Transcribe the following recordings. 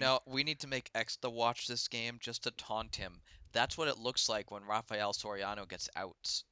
know, we need to make Exta watch this game just to taunt him. That's what it looks like when Rafael Soriano gets outs.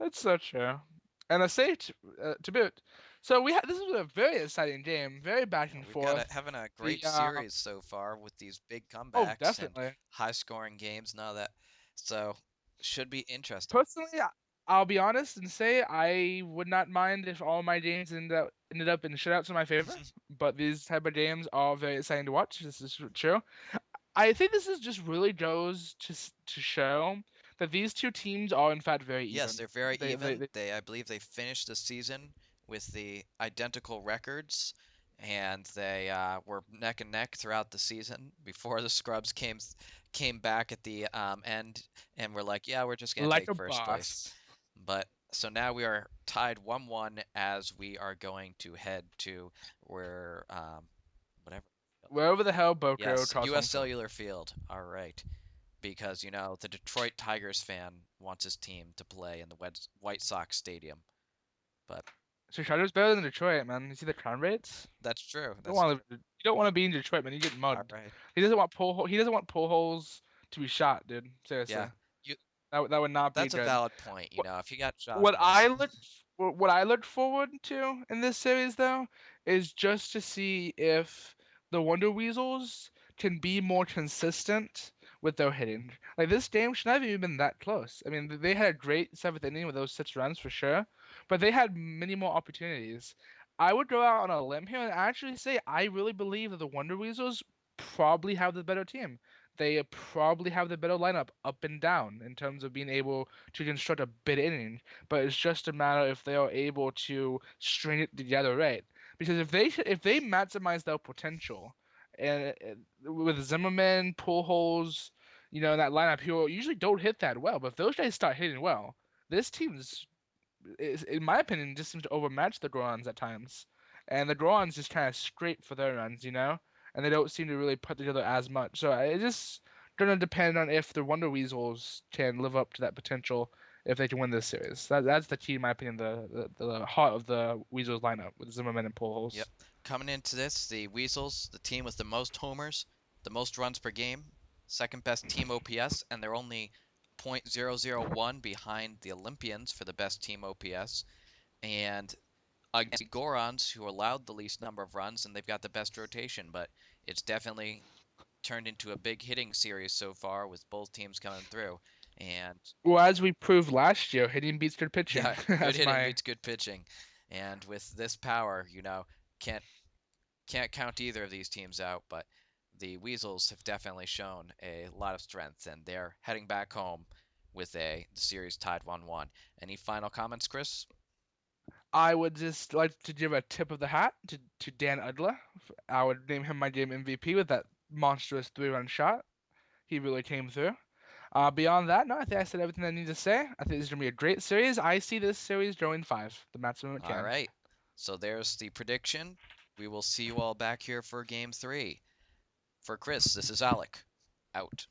That's so true. And I say to boot. So we had this was a very exciting game, very back Yeah, and we've got forth. having a The great series so far with these big oh, comebacks and definitely. high-scoring games and all that. So, should be interesting. Personally, I'll be honest and say I would not mind if all my games ended up in shutouts in my favor. But these type of games are very exciting to watch. This is true. I think this is just really goes to show that these two teams are in fact very Yes, even. they're very even. They I believe they finished the season with the identical records, and they were neck and neck throughout the season before the scrubs came back at the end and were like, yeah, we're just gonna like take a first place. boss. But so now we are tied 1-1 as we are going to head to where whatever. Wherever the hell Boko Yes, calls U.S. home for. Cellular Field. All right, because the Detroit Tigers fan wants his team to play in the White Sox stadium. But So Chicago's better than Detroit, man. You see the crime rates? that's true. You don't That's want true. to live, you don't want to be in Detroit, man. You get All mugged. right. He doesn't want Pujols to be shot, dude. Seriously. Yeah. You That would not be that's a good. valid point. What If you got shot, what I look what I look forward to in this series though is just to see if the Wonder Weasels can be more consistent with their hitting. Like this game should not have even been that close. I mean, they had a great seventh inning with those 6 runs for sure, but they had many more opportunities. I would go out on a limb here and actually say I really believe that the Wonder Weasels probably have the better team. They probably have the better lineup up and down in terms of being able to construct a bid inning, but it's just a matter if they are able to string it together right. Because if they maximize their potential, and with Zimmerman, Pujols, in that lineup, who usually don't hit that well, but if those guys start hitting well, this team's, in my opinion, just seems to overmatch the Gorons at times, and the Gorons just kind of scrape for their runs, and they don't seem to really put together as much. So it just gonna depend on if the Wonder Weasels can live up to that potential if they can win this series. That's the key, in my opinion, the heart of the Weasels lineup with Zimmerman and Yep. Pujols. Coming into this, the Weasels, the team with the most homers, the most runs per game, second best team OPS, and they're only .001 behind the Olympians for the best team OPS. And against the Gorons, who allowed the least number of runs, and they've got the best rotation, but it's definitely turned into a big hitting series so far with both teams coming through. And Well, as we proved last year, hitting beats good pitching. yeah, good That's hitting my beats good pitching. And with this power, can't can't count either of these teams out, but the Weasels have definitely shown a lot of strength, and they're heading back home with the series tied 1-1. Any final comments, Chris? I would just like to give a tip of the hat to Dan Udler. I would name him my game MVP with that monstrous 3-run shot. He really came through. Beyond that, no, I think I said everything I need to say. I think this is going to be a great series. I see this series going 5, the maximum it All can. right. So there's the prediction. We will see you all back here for game 3. For Chris, this is Alec. Out.